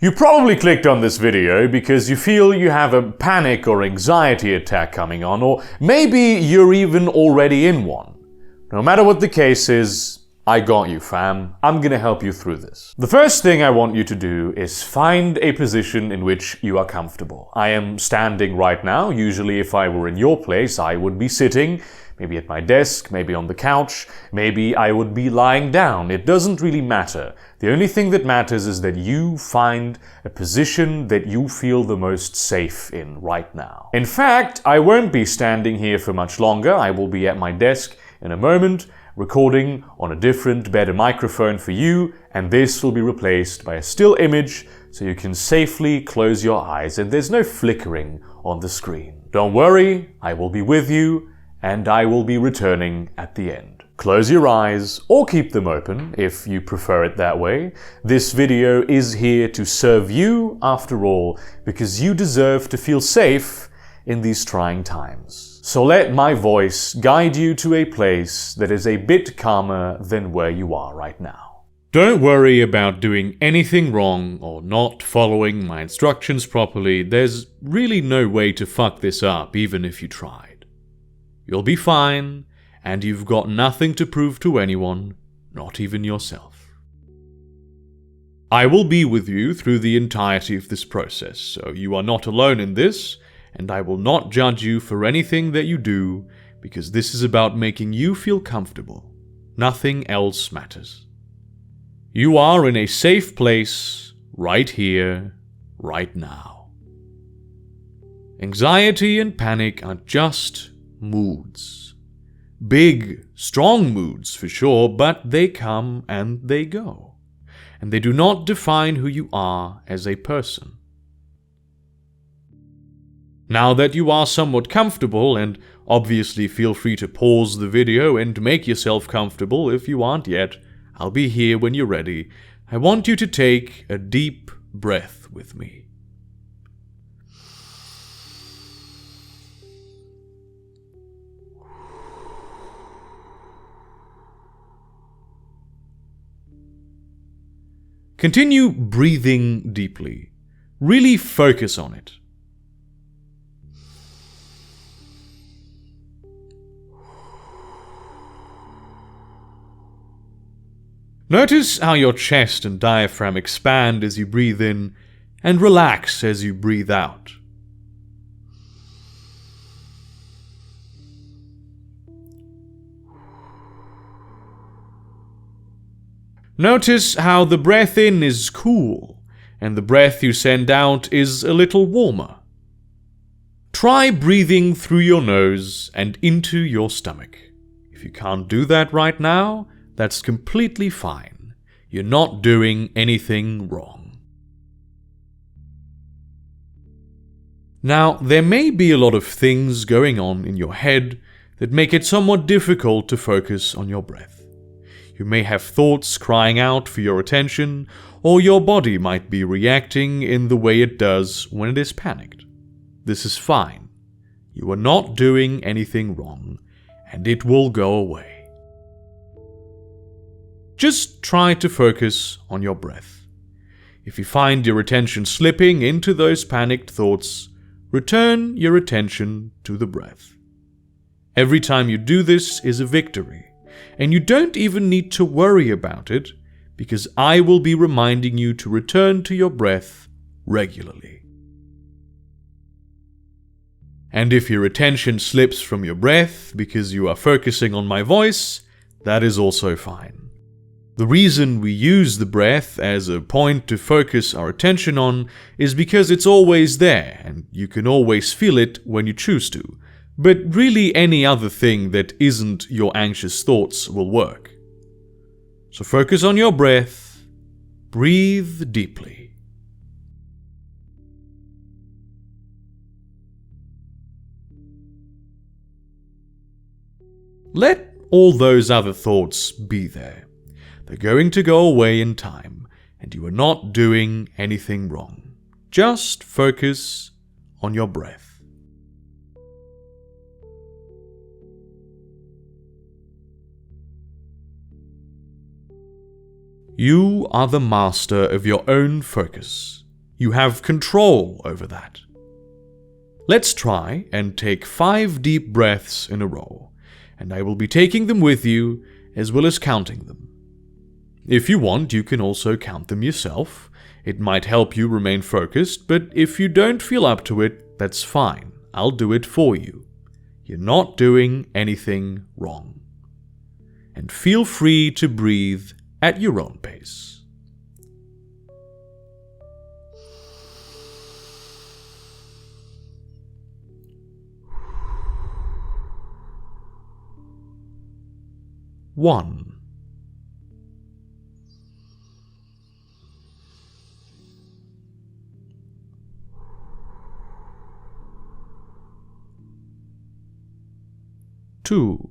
You probably clicked on this video because you feel you have a panic or anxiety attack coming on, or maybe you're even already in one. No matter what the case is, I got you, fam. I'm gonna help you through this. The first thing I want you to do is find a position in which you are comfortable. I am standing right now. Usually if I were in your place, I would be sitting, maybe at my desk, maybe on the couch, maybe I would be lying down. It doesn't really matter. The only thing that matters is that you find a position that you feel the most safe in right now. In fact, I won't be standing here for much longer. I will be at my desk in a moment, recording on a different, better microphone for you, and this will be replaced by a still image so you can safely close your eyes and there's no flickering on the screen. Don't worry, I will be with you, and I will be returning at the end. Close your eyes, or keep them open if you prefer it that way. This video is here to serve you, after all, because you deserve to feel safe in these trying times. So let my voice guide you to a place that is a bit calmer than where you are right now. Don't worry about doing anything wrong or not following my instructions properly. There's really no way to fuck this up, even if you tried. You'll be fine, and you've got nothing to prove to anyone, not even yourself. I will be with you through the entirety of this process, so you are not alone in this, and I will not judge you for anything that you do, because this is about making you feel comfortable. Nothing else matters. You are in a safe place, right here, right now. Anxiety and panic are just moods. Big, strong moods for sure, but they come and they go. And they do not define who you are as a person. Now that you are somewhat comfortable, and obviously feel free to pause the video and make yourself comfortable if you aren't yet, I'll be here when you're ready. I want you to take a deep breath with me. Continue breathing deeply. Really focus on it. Notice how your chest and diaphragm expand as you breathe in and relax as you breathe out. Notice how the breath in is cool, and the breath you send out is a little warmer. Try breathing through your nose and into your stomach. If you can't do that right now, that's completely fine. You're not doing anything wrong. Now, there may be a lot of things going on in your head that make it somewhat difficult to focus on your breath. You may have thoughts crying out for your attention, or your body might be reacting in the way it does when it is panicked. This is fine. You are not doing anything wrong, and it will go away. Just try to focus on your breath. If you find your attention slipping into those panicked thoughts, return your attention to the breath. Every time you do this is a victory. And you don't even need to worry about it, because I will be reminding you to return to your breath regularly. And if your attention slips from your breath because you are focusing on my voice, that is also fine. The reason we use the breath as a point to focus our attention on is because it's always there, and you can always feel it when you choose to. But really any other thing that isn't your anxious thoughts will work. So focus on your breath, breathe deeply. Let all those other thoughts be there. They're going to go away in time, and you are not doing anything wrong. Just focus on your breath. You are the master of your own focus. You have control over that. Let's try and take 5 deep breaths in a row, and I will be taking them with you as well as counting them. If you want, you can also count them yourself. It might help you remain focused, but if you don't feel up to it, that's fine. I'll do it for you. You're not doing anything wrong. And feel free to breathe at your own pace. One. 2.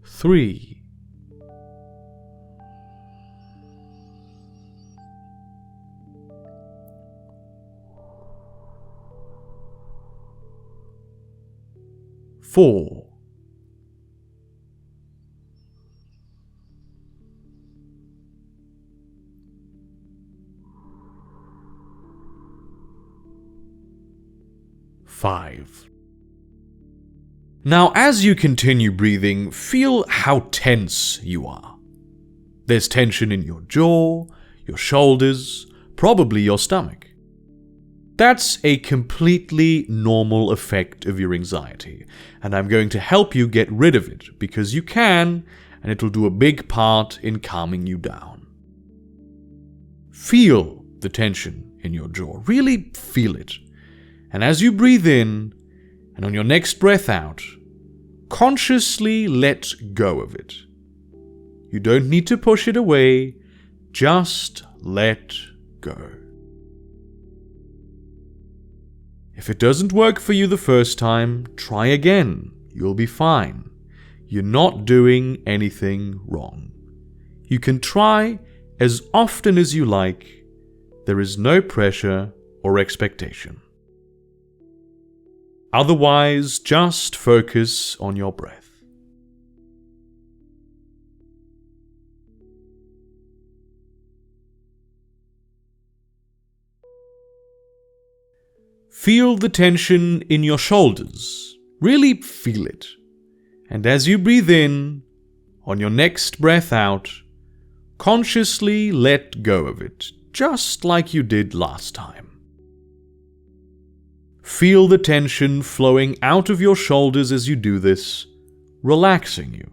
3. 4. 5. Now, as you continue breathing, feel how tense you are. There's tension in your jaw, your shoulders, probably your stomach. That's a completely normal effect of your anxiety, and I'm going to help you get rid of it because you can, and it'll do a big part in calming you down. Feel the tension in your jaw, really feel it. And as you breathe in, and on your next breath out, consciously let go of it. You don't need to push it away, just let go. If it doesn't work for you the first time, try again. You'll be fine. You're not doing anything wrong. You can try as often as you like. There is no pressure or expectation. Otherwise, just focus on your breath. Feel the tension in your shoulders. Really feel it. And as you breathe in, on your next breath out, consciously let go of it, just like you did last time. Feel the tension flowing out of your shoulders as you do this, relaxing you.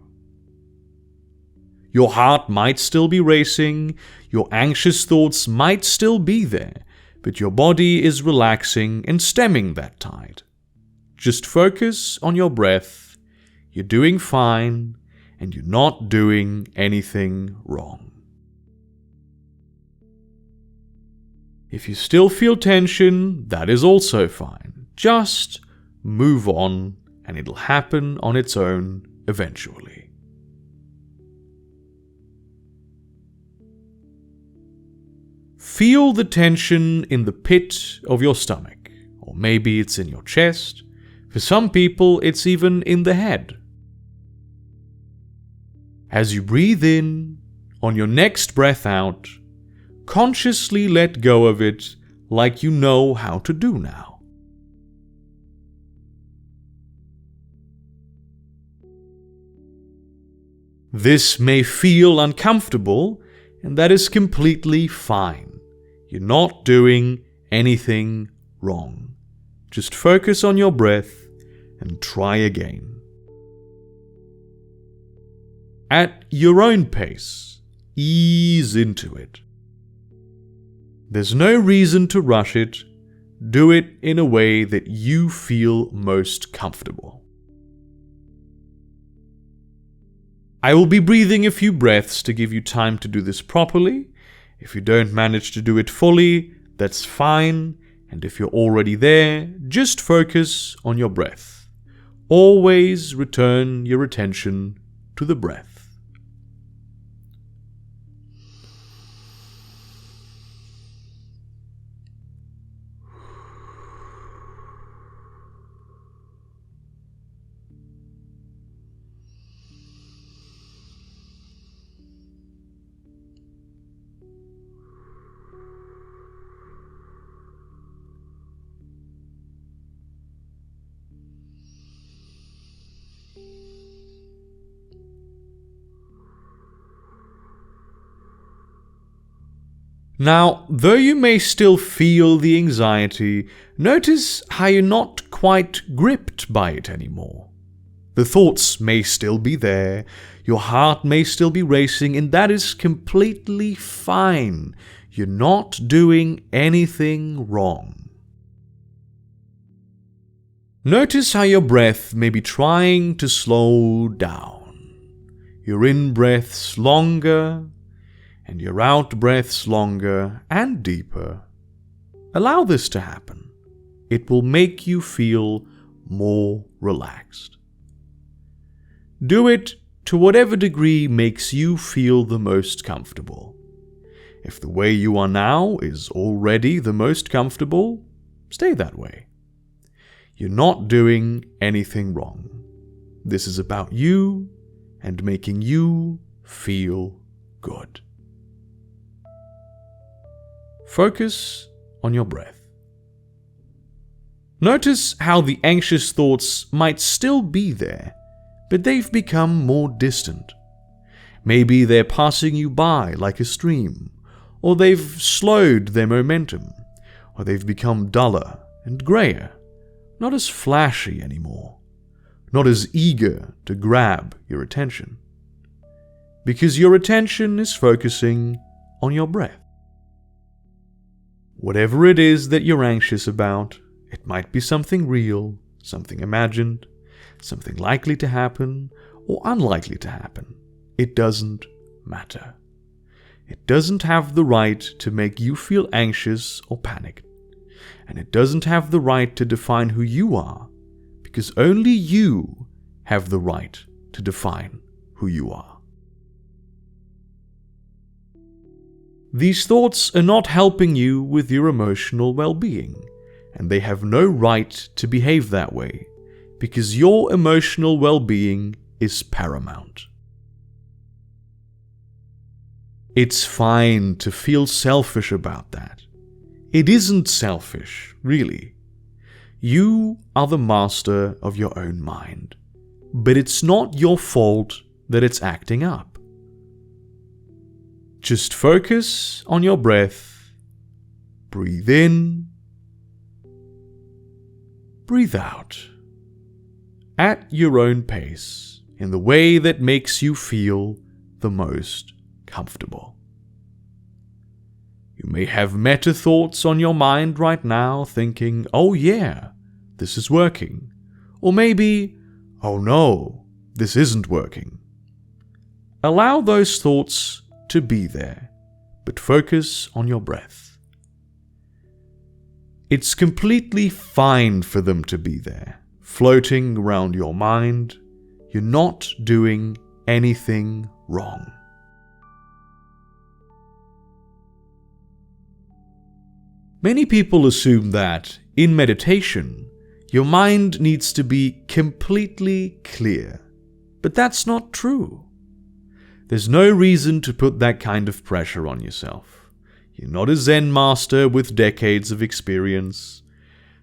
Your heart might still be racing, your anxious thoughts might still be there, but your body is relaxing and stemming that tide. Just focus on your breath. You're doing fine, and you're not doing anything wrong. If you still feel tension, that is also fine. Just move on, and it'll happen on its own eventually. Feel the tension in the pit of your stomach, or maybe it's in your chest. For some people, it's even in the head. As you breathe in, on your next breath out, consciously let go of it like you know how to do now. This may feel uncomfortable, and that is completely fine. You're not doing anything wrong. Just focus on your breath and try again. At your own pace, ease into it. There's no reason to rush it. Do it in a way that you feel most comfortable. I will be breathing a few breaths to give you time to do this properly. If you don't manage to do it fully, that's fine. And if you're already there, just focus on your breath. Always return your attention to the breath. Now, though you may still feel the anxiety, notice how you're not quite gripped by it anymore. The thoughts may still be there, your heart may still be racing, and that is completely fine. You're not doing anything wrong. Notice how your breath may be trying to slow down. Your in-breaths longer, and your out-breaths longer and deeper. Allow this to happen. It will make you feel more relaxed. Do it to whatever degree makes you feel the most comfortable. If the way you are now is already the most comfortable, stay that way. You're not doing anything wrong. This is about you and making you feel good. Focus on your breath. Notice how the anxious thoughts might still be there, but they've become more distant. Maybe they're passing you by like a stream, or they've slowed their momentum, or they've become duller and grayer, not as flashy anymore, not as eager to grab your attention. Because your attention is focusing on your breath. Whatever it is that you're anxious about, it might be something real, something imagined, something likely to happen, or unlikely to happen. It doesn't matter. It doesn't have the right to make you feel anxious or panicked. And it doesn't have the right to define who you are, because only you have the right to define who you are. These thoughts are not helping you with your emotional well-being, and they have no right to behave that way, because your emotional well-being is paramount. It's fine to feel selfish about that. It isn't selfish, really. You are the master of your own mind, but it's not your fault that it's acting up. Just focus on your breath. Breathe in. Breathe out. At your own pace, in the way that makes you feel the most comfortable. You may have meta thoughts on your mind right now thinking, oh yeah, this is working. Or maybe, oh no, this isn't working. Allow those thoughts to be there, but focus on your breath. It's completely fine for them to be there, floating around your mind. You're not doing anything wrong. Many people assume that, in meditation, your mind needs to be completely clear, but that's not true. There's no reason to put that kind of pressure on yourself. You're not a Zen master with decades of experience.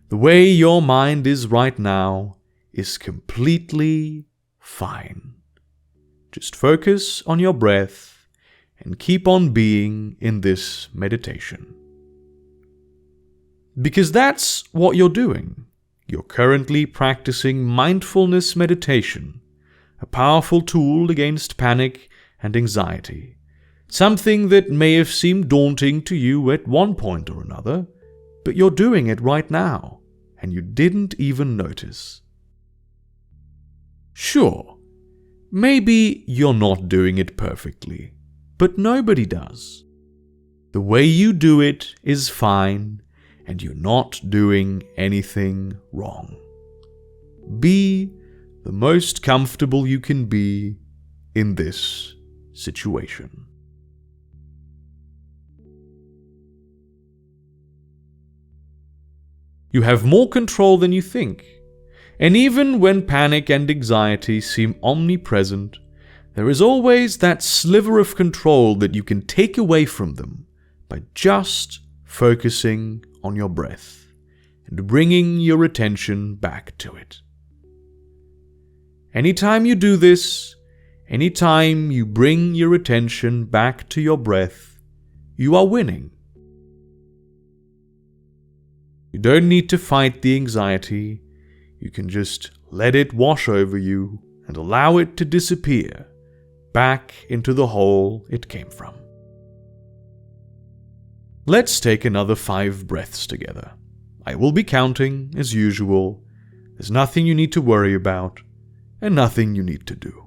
The way your mind is right now is completely fine. Just focus on your breath and keep on being in this meditation. Because that's what you're doing. You're currently practicing mindfulness meditation, a powerful tool against panic and anxiety, something that may have seemed daunting to you at one point or another, but you're doing it right now, and you didn't even notice. Sure, maybe you're not doing it perfectly, but nobody does. The way you do it is fine, and you're not doing anything wrong. Be the most comfortable you can be in this situation. You have more control than you think, and even when panic and anxiety seem omnipresent, there is always that sliver of control that you can take away from them by just focusing on your breath and bringing your attention back to it. Anytime you do this, anytime you bring your attention back to your breath, you are winning You don't need to fight the anxiety. You can just let it wash over you and allow it to disappear back into the hole it came from. Let's take another 5 breaths together. I will be counting as usual. There's nothing you need to worry about and nothing you need to do.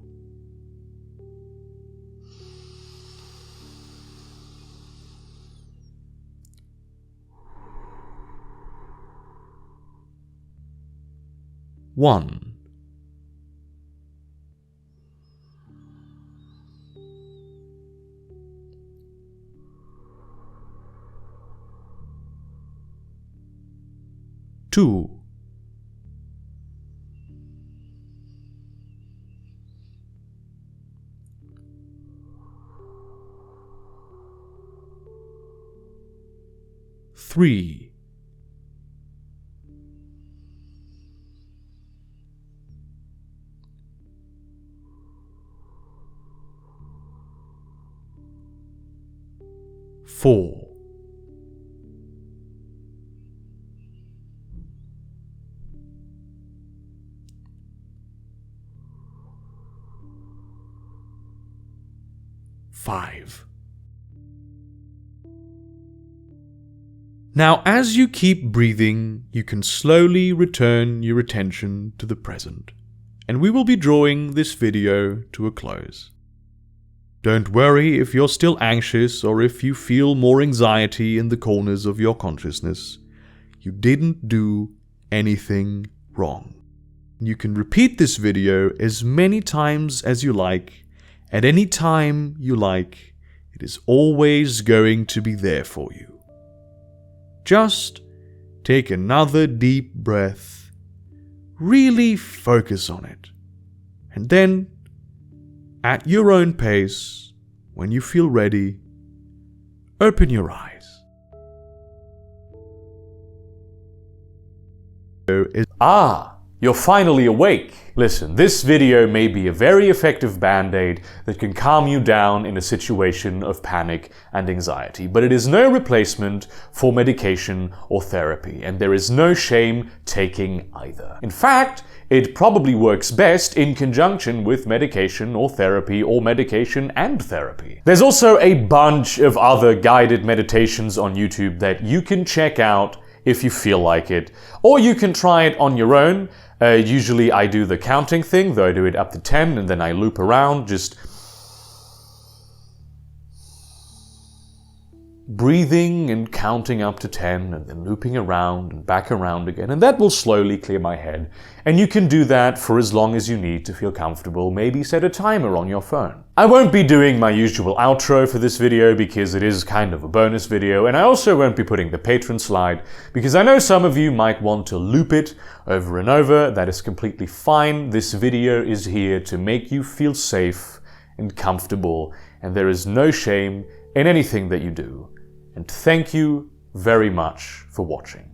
1. 2. 3. 4. 5. Now, as you keep breathing, you can slowly return your attention to the present, and we will be drawing this video to a close. Don't worry if you're still anxious or if you feel more anxiety in the corners of your consciousness. You didn't do anything wrong. You can repeat this video as many times as you like, at any time you like. It is always going to be there for you. Just take another deep breath, really focus on it, and then, at your own pace, when you feel ready, open your eyes. You're finally awake. Listen, this video may be a very effective band-aid that can calm you down in a situation of panic and anxiety, but it is no replacement for medication or therapy, and there is no shame taking either. In fact, it probably works best in conjunction with medication or therapy, or medication and therapy. There's also a bunch of other guided meditations on YouTube that you can check out if you feel like it, or you can try it on your own. Usually I do the counting thing, though I do it up to 10 and then I loop around, just breathing and counting up to 10 and then looping around and back around again, and that will slowly clear my head. And you can do that for as long as you need to feel comfortable. Maybe set a timer on your phone. I won't be doing my usual outro for this video because it is kind of a bonus video, and I also won't be putting the Patreon slide because I know some of you might want to loop it over and over. That is completely fine. This video is here to make you feel safe and comfortable, and there is no shame in anything that you do. And thank you very much for watching.